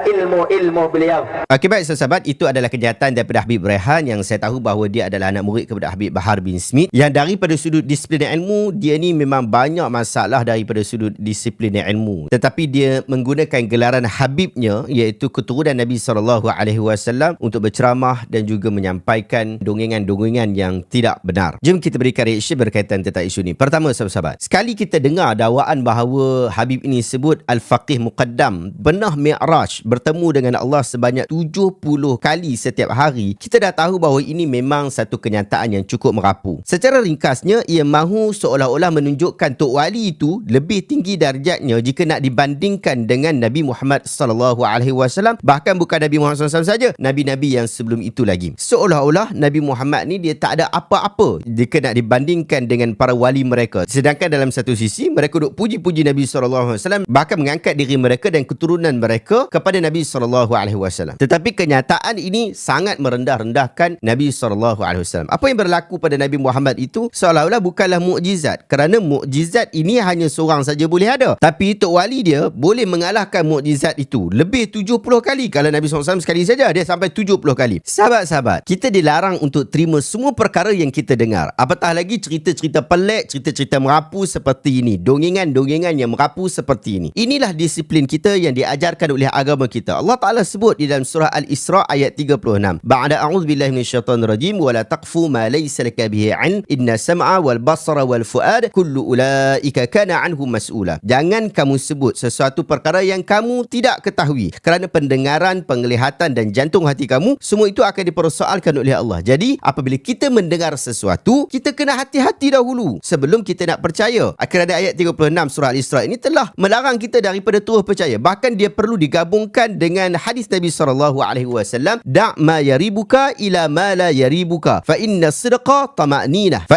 ilmu-ilmu beliau. Okey, baik sahabat, itu adalah kenyataan daripada Habib Rehan yang saya tahu bahawa dia adalah anak murid kepada Habib Bahar bin Smith, yang daripada sudut disiplin ilmu dia ni memang banyak masalah daripada sudut disiplin ilmu, tetapi dia menggunakan gelaran Habibnya iaitu keturunan Nabi SAW untuk berceramah dan juga menyampaikan dongengan-dongengan yang tidak benar. Jom kita berikan reaksi berkaitan tentang isu ni. Pertama sahabat-sahabat, sekali kita dengar dakwaan bahawa Habib ini sebut Al-Faqih Muqaddam pernah Mi'raj bertemu dengan Allah sebanyak 70 kali setiap hari, kita dah tahu bahawa ini memang satu kenyataan yang cukup merapu. Secara ringkasnya, ia mahu seolah-olah menunjukkan Tok Wali itu lebih tinggi darjatnya jika nak dibandingkan dengan Nabi Muhammad SAW. Bahkan bukan Nabi Muhammad SAW saja, Nabi-Nabi yang sebelum itu lagi. Seolah-olah Nabi Muhammad ni dia tak ada apa-apa jika nak dibandingkan dengan para wali mereka. Sedangkan dalam satu sisi, mereka duk puji-puji Nabi SAW, bahkan mengangkat diri mereka dan keturunan mereka kepada Nabi SAW. Tetapi kenyataan ini sangat merendah-rendahkan Nabi SAW. Apa yang berlaku pada Nabi Muhammad itu seolah-olah bukanlah mukjizat, kerana mukjizat ini hanya seorang saja boleh ada. Tapi Tok Wali dia boleh mengalahkan mukjizat itu lebih 70 kali. Kalau Nabi SAW sekali saja, dia sampai 70 kali. Sahabat-sahabat, kita dilarang untuk terima semua perkara yang kita dengar. Apatah lagi cerita-cerita pelik, cerita-cerita merapu seperti ini, dongengan-dongengan yang merapu seperti ini. Inilah disiplin kita yang diajarkan oleh agama kita. Allah Ta'ala sebut di dalam surah Al-Isra ayat 36. Ba'da a'udzubillahi minasyaitonir rajim wa la taqfu ma laysa laka bihi 'ilm inna sam'a wal basara wal fuad kullu ulaika kana 'anhu mas'ula. Jangan kamu sebut sesuatu perkara yang kamu tidak ketahui, kerana pendengaran, penglihatan dan jantung hati kamu semua itu akan dipersoalkan oleh Allah. Jadi apabila kita mendengar sesuatu, kita kena hati-hati dahulu sebelum kita nak percaya. Kerana ayat 36 surah Al-Isra ini telah melarang kita daripada terus percaya. Bahkan dia perlu digabungkan dengan hadis Nabi SAW, da' ma yaribuka ila ma la yaribuka fa inna sidqa tama'ninah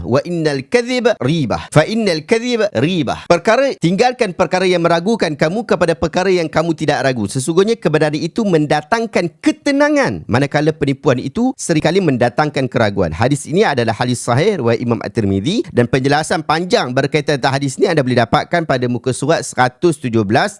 wa innal kadhib ribah tinggalkan perkara yang meragukan kamu kepada perkara yang kamu tidak ragu. Sesungguhnya kebenaran itu mendatangkan ketenangan, manakala penipuan itu seringkali mendatangkan keraguan. Hadis ini adalah hadis sahih riwayat Imam At-Tirmizi, dan penjelasan panjang berkaitan tentang hadis ini anda boleh dapatkan pada muka surat 117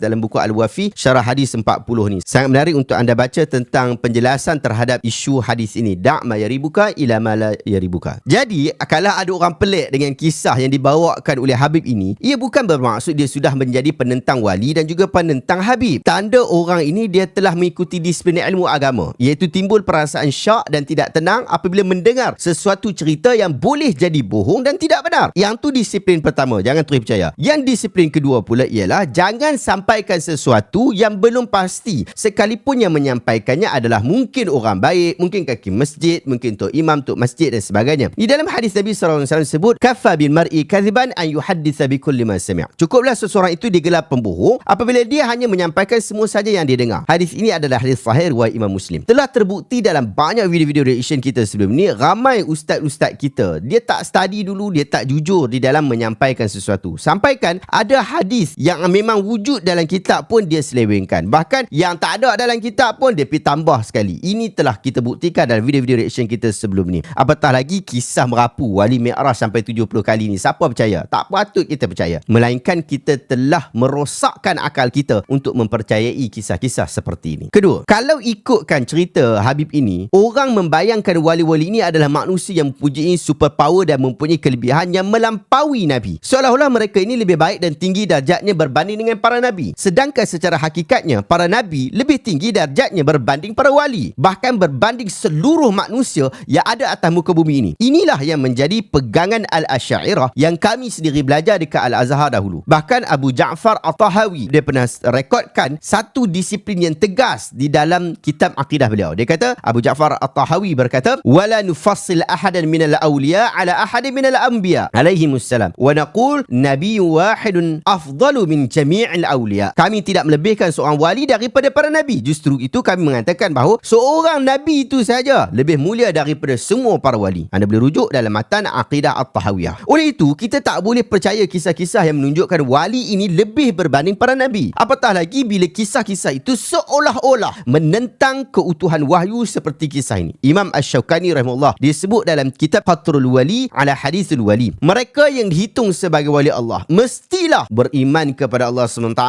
dalam buku Al-Wafi Syarah Hadis 40 ni. Sangat menarik untuk anda baca tentang penjelasan terhadap isu hadis ini. Da' ma yaribuka ila ma la yaribuka. Jadi, kalau ada orang pelik dengan kisah yang dibawakan oleh Habib ini, ia bukan bermaksud dia sudah menjadi penentang wali dan juga penentang Habib. Tanda orang ini dia telah mengikuti disiplin ilmu agama, iaitu timbul perasaan syak dan tidak tenang apabila mendengar sesuatu cerita yang boleh jadi bohong dan tidak benar. Yang tu disiplin pertama, jangan terus percaya. Yang disiplin kedua pula ialah jangan sampaikan sesuatu yang belum pasti, sekalipun yang menyampaikannya adalah mungkin orang baik, mungkin kaki masjid, mungkin tok imam, tok masjid dan sebagainya. Di dalam hadis Nabi SAW sebut, kafa bil mar'i kadhiban an yuhadditha bi kulli ma sami'. Cukuplah seseorang itu digelar pembohong apabila dia hanya menyampaikan semua saja yang dia dengar. Hadis ini adalah hadis sahih riwayat Imam Muslim. Telah terbukti dalam banyak video-video reaction kita sebelum ni, ramai ustaz-ustaz kita dia tak study dulu, dia tak jujur di dalam menyampaikan sesuatu. Sampaikan ada hadis yang memang wujud dalam kitab pun dia selewengkan. Bahkan yang tak ada dalam kitab pun dia pergi tambah sekali. Ini telah kita buktikan dalam video-video reaction kita sebelum ni. Apatah lagi kisah merapu Wali Mi'raj sampai 70 kali ni. Siapa percaya? Tak patut kita percaya. Melainkan kita telah merosakkan akal kita untuk mempercayai kisah-kisah seperti ini. Kedua, kalau ikutkan cerita Habib ini, orang membayangkan wali-wali ini adalah manusia yang mempunyai superpower dan mempunyai kelebihan yang melampaui Nabi. Seolah-olah mereka ini lebih baik dan tinggi darjatnya berbanding dengan para Nabi. Sedangkan secara hakikatnya, para Nabi lebih tinggi darjatnya berbanding para wali. Bahkan berbanding seluruh manusia yang ada atas muka bumi ini. Inilah yang menjadi pegangan Al-Asy'ariyah yang kami sendiri belajar dekat Al-Azhar dahulu. Bahkan Abu Ja'far At-Tahawi, dia pernah rekodkan satu disiplin yang tegas di dalam kitab akidah beliau. Dia kata, Abu Ja'far At-Tahawi berkata, wala nufassil ahadan minal awliya ala ahadin minal anbiya alaihimussalam wa naqul nabiyyu wahidun afdalu min jami'il awliya. Kami tidak melebihkan seorang wali daripada para nabi. Justru itu kami mengatakan bahawa seorang nabi itu saja lebih mulia daripada semua para wali. Anda boleh rujuk dalam matan Aqidah At-Tahawiyah. Oleh itu, kita tak boleh percaya kisah-kisah yang menunjukkan wali ini lebih berbanding para nabi. Apatah lagi bila kisah-kisah itu seolah-olah menentang keutuhan wahyu seperti kisah ini. Imam Asy-Syaukani rahimahullah disebut dalam kitab Qatrul Wali ala Hadithul Wali, mereka yang dihitung sebagai wali Allah mestilah beriman kepada Allah SWT,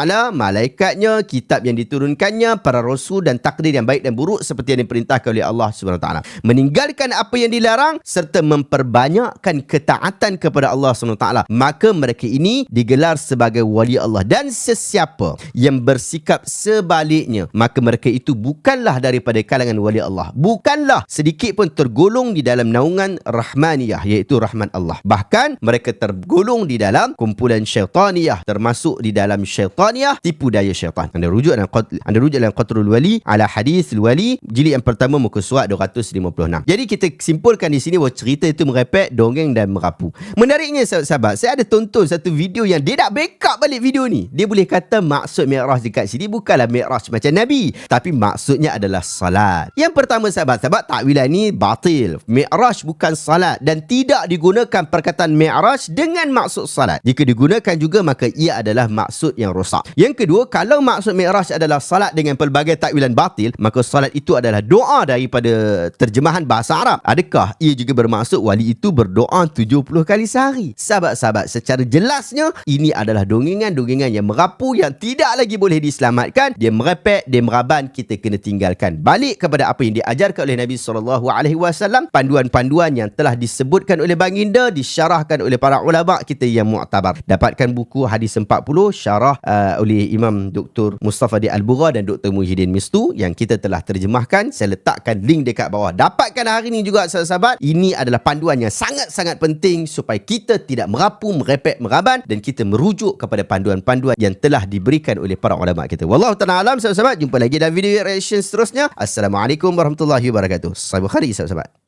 malaikatnya, kitab yang diturunkannya, para rasul dan takdir yang baik dan buruk seperti yang diperintahkan oleh Allah SWT. Meninggalkan apa yang dilarang serta memperbanyakkan ketaatan kepada Allah SWT, maka mereka ini digelar sebagai wali Allah. Dan sesiapa yang bersikap sebaliknya, maka mereka itu bukanlah daripada kalangan wali Allah, bukanlah sedikit pun tergolong di dalam naungan rahmaniyah, iaitu rahmat Allah. Bahkan mereka tergolong di dalam kumpulan syaitaniyah, termasuk di dalam syaitaniyah, tipu daya syaitan. Anda rujuk dalam Qatrul Wali ala Hadis Wali jilid yang pertama muka surat 256. Jadi kita simpulkan di sini bahawa cerita itu merepek, dongeng dan merapu. Menariknya sahabat-sahabat, saya ada tonton satu video yang dia nak backup balik video ni. Dia boleh kata maksud Mi'raj dekat sini bukanlah Mi'raj macam Nabi, tapi maksudnya adalah salat. Yang pertama sahabat-sahabat, takwilan ni batil. Mi'raj bukan salat dan tidak digunakan perkataan Mi'raj dengan maksud salat. Jika digunakan juga, maka ia adalah maksud yang rosak. Yang kedua, kalau maksud Mi'raj adalah salat dengan pelbagai takwilan batil, maka salat itu adalah doa daripada terjemahan bahasa Arab. Adakah ia juga bermaksud wali itu berdoa 70 kali sehari? Sahabat-sahabat, secara jelasnya ini adalah dongengan-dongengan yang merapu, yang tidak lagi boleh diselamatkan. Dia merepek, dia meraban, kita kena tinggalkan. Balik kepada apa yang diajarkan oleh Nabi SAW, panduan-panduan yang telah disebutkan oleh baginda, disyarahkan oleh para ulama kita yang muktabar. Dapatkan buku Hadis 40 syarah oleh Imam Dr. Mustafa Di Al-Bura dan Dr. Muhyiddin Mistu yang kita telah terjemahkan. Saya letakkan link dekat bawah. Dapatkan hari ini juga sahabat-sahabat. Ini adalah panduan yang sangat-sangat penting supaya kita tidak merapu, merepek, meraban dan kita merujuk kepada panduan-panduan yang telah diberikan oleh para ulama kita. Wallahu ta'ala alam sahabat-sahabat. Jumpa lagi dalam video reaction seterusnya. Assalamualaikum warahmatullahi wabarakatuh. Sahih Bukhari sahabat-sahabat.